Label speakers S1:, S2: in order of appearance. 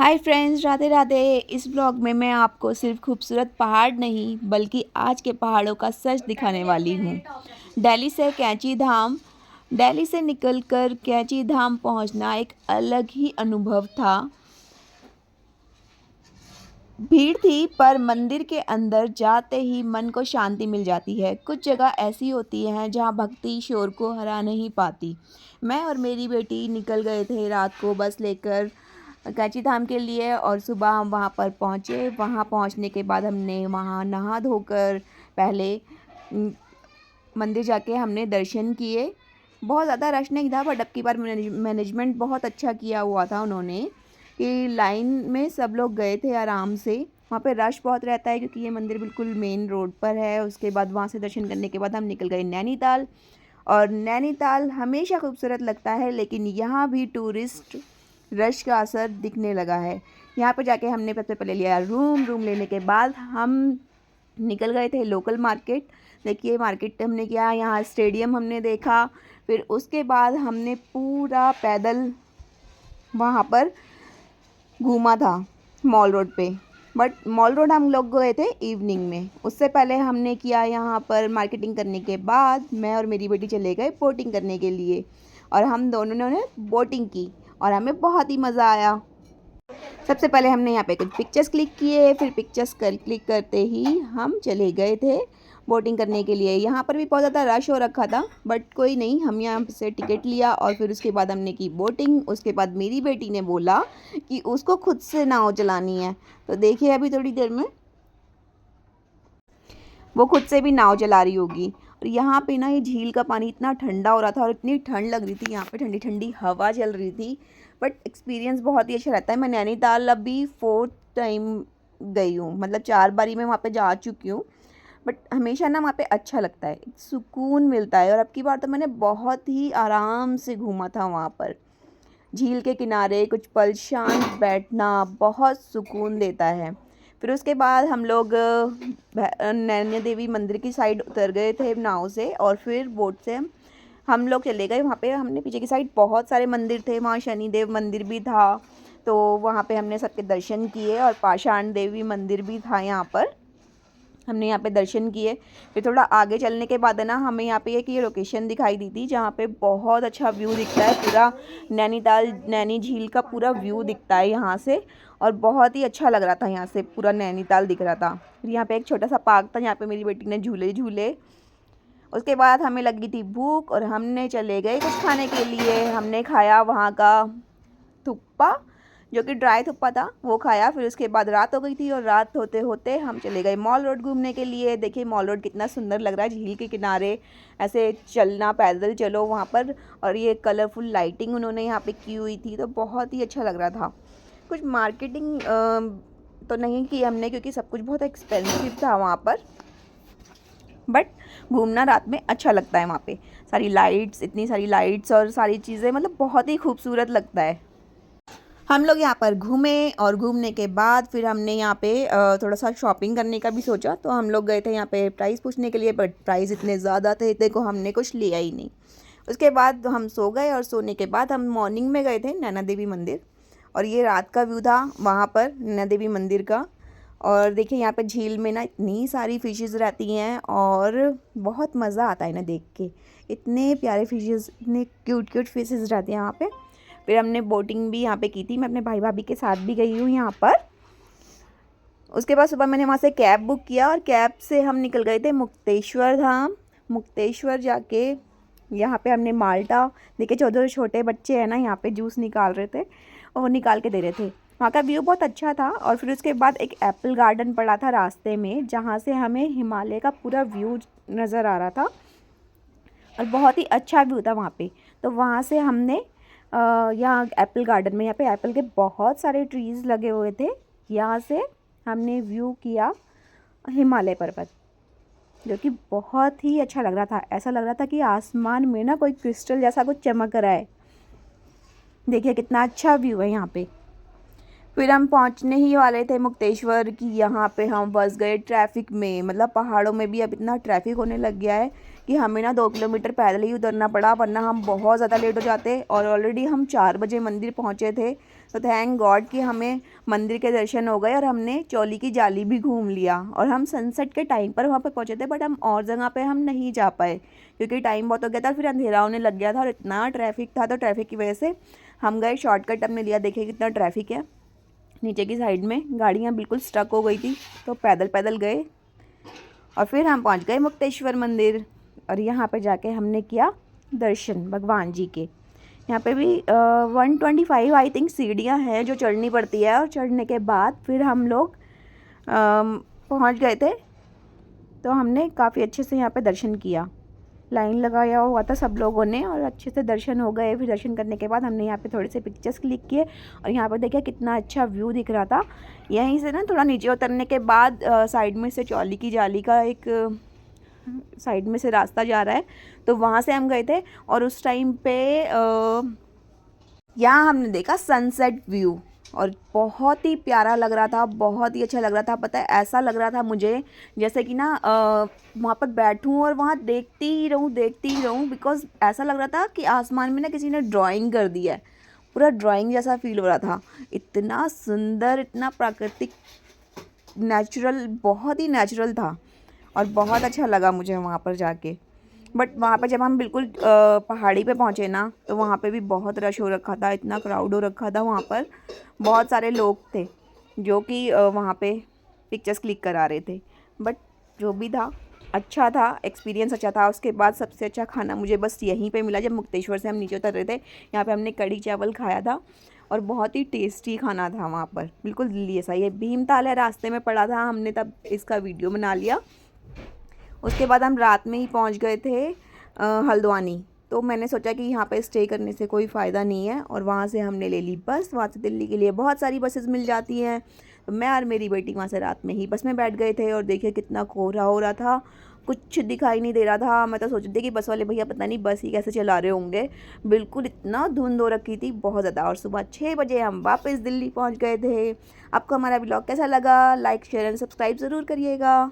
S1: Hi friends, Radhe Radhe. इस blog में मैं आपको सिर्फ खूबसूरत पहाड़ नहीं बल्कि आज के पहाड़ों का सच दिखाने वाली हूँ। दिल्ली से कैंची धाम। दिल्ली से निकलकर कैंची धाम पहुँचना एक अलग ही अनुभव था। भीड़ थी पर मंदिर के अंदर जाते ही मन को शांति मिल जाती है। कुछ जगह ऐसी होती हैं जहाँ भक्ति शोर को हरा नहीं पाती। मैं और मेरी बेटी निकल गए थे रात को बस लेकर कैंची धाम के लिए और सुबह हम वहाँ पर पहुँचे। वहाँ पहुँचने के बाद हमने वहाँ नहा धोकर पहले मंदिर जाके हमने दर्शन किए। बहुत ज़्यादा रश नहीं था बट अब की बार मैनेजमेंट बहुत अच्छा किया हुआ था उन्होंने कि लाइन में सब लोग गए थे आराम से। वहाँ पे रश बहुत रहता है क्योंकि ये मंदिर बिल्कुल मेन रोड पर है। उसके बाद वहाँ से दर्शन करने के बाद हम निकल गए नैनीताल। और नैनीताल हमेशा खूबसूरत लगता है लेकिन यहाँ भी टूरिस्ट रश का असर दिखने लगा है। यहाँ पर जाके हमने सबसे पहले लिया रूम लेने के बाद हम निकल गए थे लोकल मार्केट। देखिए मार्केट हमने किया, यहाँ स्टेडियम हमने देखा। फिर उसके बाद हमने पूरा पैदल वहाँ पर घूमा था मॉल रोड पे। बट मॉल रोड हम लोग गए थे इवनिंग में। उससे पहले हमने किया यहाँ पर मार्केटिंग करने के बाद मैं और मेरी बेटी चले गए बोटिंग करने के लिए और हम दोनों ने बोटिंग की और हमें बहुत ही मज़ा आया। सबसे पहले हमने यहाँ पे कुछ पिक्चर्स क्लिक किए, फिर पिक्चर्स क्लिक करते ही हम चले गए थे बोटिंग करने के लिए। यहाँ पर भी बहुत ज़्यादा रश हो रखा था बट कोई नहीं, हम यहाँ से टिकट लिया और फिर उसके बाद हमने की बोटिंग। उसके बाद मेरी बेटी ने बोला कि उसको खुद से नाव चलानी है, तो देखिए अभी थोड़ी देर में वो खुद से भी नाव चला रही होगी। और यहाँ पे ना ये झील का पानी इतना ठंडा हो रहा था और इतनी ठंड लग रही थी, यहाँ पे ठंडी ठंडी हवा चल रही थी। बट एक्सपीरियंस बहुत ही अच्छा रहता है। मैं नैनीताल अभी 4th टाइम गई हूँ, मतलब 4 बारी मैं वहाँ पे जा चुकी हूँ। बट हमेशा ना वहाँ पे अच्छा लगता है, एक सुकून मिलता है। और अब की बार तो मैंने बहुत ही आराम से घूमा था वहाँ पर। झील के किनारे कुछ पल शांत बैठना बहुत सुकून देता है। फिर उसके बाद हम लोग नैना देवी मंदिर की साइड उतर गए थे नाव से और फिर बोट से हम लोग चले गए। वहाँ पे हमने पीछे की साइड बहुत सारे मंदिर थे, वहाँ शनिदेव मंदिर भी था तो वहाँ पे हमने सबके दर्शन किए और पाषाण देवी मंदिर भी था यहाँ पर, हमने यहाँ पे दर्शन किए। फिर थोड़ा आगे चलने के बाद है ना हमें यहाँ पे एक ये लोकेशन दिखाई दी थी जहाँ पे बहुत अच्छा व्यू दिखता है, पूरा नैनीताल नैनी झील का पूरा व्यू दिखता है यहाँ से। और बहुत ही अच्छा लग रहा था, यहाँ से पूरा नैनीताल दिख रहा था। फिर यहाँ पे एक छोटा सा पार्क था, यहाँ पे मेरी बेटी ने झूले झूले। उसके बाद हमें लगी थी भूख और हमने चले गए कुछ खाने के लिए। हमने खाया वहाँ का थुप्पा, जो कि ड्राई थुप्पा था, वो खाया। फिर उसके बाद रात हो गई थी और रात होते होते हम चले गए मॉल रोड घूमने के लिए। देखिए मॉल रोड कितना सुंदर लग रहा है, झील के किनारे ऐसे चलना, पैदल चलो वहाँ पर। और ये कलरफुल लाइटिंग उन्होंने यहाँ पे की हुई थी तो बहुत ही अच्छा लग रहा था। कुछ मार्केटिंग तो नहीं की हमने क्योंकि सब कुछ बहुत एक्सपेंसिव था वहाँ पर। बट घूमना रात में अच्छा लगता है वहाँ पे, सारी लाइट्स, इतनी सारी लाइट्स और सारी चीज़ें, मतलब बहुत ही खूबसूरत लगता है। हम लोग यहाँ पर घूमे और घूमने के बाद फिर हमने यहाँ पे थोड़ा सा शॉपिंग करने का भी सोचा तो हम लोग गए थे यहाँ पे प्राइस पूछने के लिए। बट प्राइस इतने ज़्यादा थे, देखो हमने कुछ लिया ही नहीं। उसके बाद हम सो गए और सोने के बाद हम मॉर्निंग में गए थे नैना देवी मंदिर और ये रात का व्यू था वहाँ पर नैना देवी मंदिर का। और देखिए यहाँ पे झील में ना इतनी सारी फिशेस रहती हैं और बहुत मज़ा आता है ना देख के, इतने प्यारे फिशेस, इतने क्यूट क्यूट फिशेस रहती हैं यहाँ पे। फिर हमने बोटिंग भी यहाँ पे की थी, मैं अपने भाई भाभी के साथ भी गई हूँ यहाँ पर। उसके बाद सुबह मैंने वहाँ से कैब बुक किया और कैब से हम निकल गए थे मुक्तेश्वर धाम। मुक्तेश्वर जाके यहाँ पे हमने माल्टा, देखिए छोटे छोटे बच्चे हैं ना यहाँ पे जूस निकाल रहे थे और वो निकाल के दे रहे थे। वहाँ का व्यू बहुत अच्छा था। और फिर उसके बाद एक एप्पल गार्डन पड़ा था रास्ते में जहाँ से हमें हिमालय का पूरा व्यू नज़र आ रहा था और बहुत ही अच्छा व्यू था वहाँ पे। तो वहाँ से हमने यहाँ एप्पल गार्डन में, यहाँ पे एप्पल के बहुत सारे ट्रीज़ लगे हुए थे, यहाँ से हमने व्यू किया हिमालय पर्वत, जो कि बहुत ही अच्छा लग रहा था। ऐसा लग रहा था कि आसमान में ना कोई क्रिस्टल जैसा कुछ चमक रहा है। देखिए कितना अच्छा व्यू है यहाँ पे। फिर हम पहुँचने ही वाले थे मुक्तेश्वर की, यहाँ पे हम फंस गए ट्रैफिक में। मतलब पहाड़ों में भी अब इतना ट्रैफिक होने लग गया है कि हमें ना 2 किलोमीटर पैदल ही उतरना पड़ा, वरना हम बहुत ज़्यादा लेट हो जाते। और ऑलरेडी हम 4 बजे मंदिर पहुँचे थे तो थैंक गॉड कि हमें मंदिर के दर्शन हो गए और हमने चौली की जाली भी घूम लिया। और हम सनसेट के टाइम पर वहाँ पे पहुँचे थे, बट हम और जगह पे हम नहीं जा पाए क्योंकि टाइम बहुत हो गया था, फिर अंधेरा होने लग गया था और इतना ट्रैफिक था, तो ट्रैफिक की वजह से हम गए शॉर्टकट हमने लिया। देखिए कितना ट्रैफिक है, नीचे की साइड में गाड़ियाँ बिल्कुल स्टक हो गई थी, तो पैदल पैदल गए और फिर हम पहुँच गए मुक्तेश्वर मंदिर। और यहाँ पे जाके हमने किया दर्शन भगवान जी के। यहाँ पे भी 125 आई थिंक सीढ़ियाँ हैं जो चढ़नी पड़ती है, और चढ़ने के बाद फिर हम लोग पहुँच गए थे। तो हमने काफ़ी अच्छे से यहाँ पे दर्शन किया, लाइन लगाया हुआ था सब लोगों ने और अच्छे से दर्शन हो गए। फिर दर्शन करने के बाद हमने यहाँ पे थोड़े से पिक्चर्स क्लिक किए और यहाँ पे देखिए कितना अच्छा व्यू दिख रहा था। यहीं से ना थोड़ा नीचे उतरने के बाद साइड में से चौली की जाली का एक साइड में से रास्ता जा रहा है, तो वहाँ से हम गए थे। और उस टाइम पे यहाँ हमने देखा सनसेट व्यू और बहुत ही प्यारा लग रहा था, बहुत ही अच्छा लग रहा था। पता है ऐसा लग रहा था मुझे जैसे कि ना वहाँ पर बैठूँ और वहाँ देखती ही रहूँ, बिकॉज़ ऐसा लग रहा था कि आसमान में ना किसी ने ड्राइंग कर दी है, पूरा ड्राइंग जैसा फील हो रहा था। इतना सुंदर, इतना प्राकृतिक, नेचुरल, बहुत ही नेचुरल था और बहुत अच्छा लगा मुझे वहाँ पर जाके। बट वहाँ पर जब हम बिल्कुल पहाड़ी पे पहुँचे ना, तो वहाँ पे भी बहुत रश हो रखा था, इतना क्राउड हो रखा था वहाँ पर। बहुत सारे लोग थे जो कि वहाँ पे पिक्चर्स क्लिक करा रहे थे। बट जो भी था अच्छा था, एक्सपीरियंस अच्छा था। उसके बाद सबसे अच्छा खाना मुझे बस यहीं पे मिला जब मुक्तेश्वर से हम नीचे उतर रहे थे। यहाँ पे हमने कढ़ी चावल खाया था और बहुत ही टेस्टी खाना था वहाँ पर, बिल्कुल दिल्ली जैसा। ये भीमताल है, रास्ते में पड़ा था, हमने तब इसका वीडियो बना लिया। उसके बाद हम रात में ही पहुंच गए थे हल्द्वानी। तो मैंने सोचा कि यहाँ पे स्टे करने से कोई फ़ायदा नहीं है, और वहाँ से हमने ले ली बस। वहाँ से दिल्ली के लिए बहुत सारी बसेस मिल जाती हैं, तो मैं और मेरी बेटी वहाँ से रात में ही बस में बैठ गए थे। और देखिए कितना कोहरा हो रहा था, कुछ दिखाई नहीं दे रहा था। मैं तो सोच रही थी कि बस वाले भैया पता नहीं बस ही कैसे चला रहे होंगे, बिल्कुल इतना धुंध हो रखी थी, बहुत ज़्यादा। और सुबह 6 बजे हम वापस दिल्ली पहुँच गए थे। आपको हमारा ब्लॉग कैसा लगा? लाइक, शेयर एंड सब्सक्राइब ज़रूर करिएगा।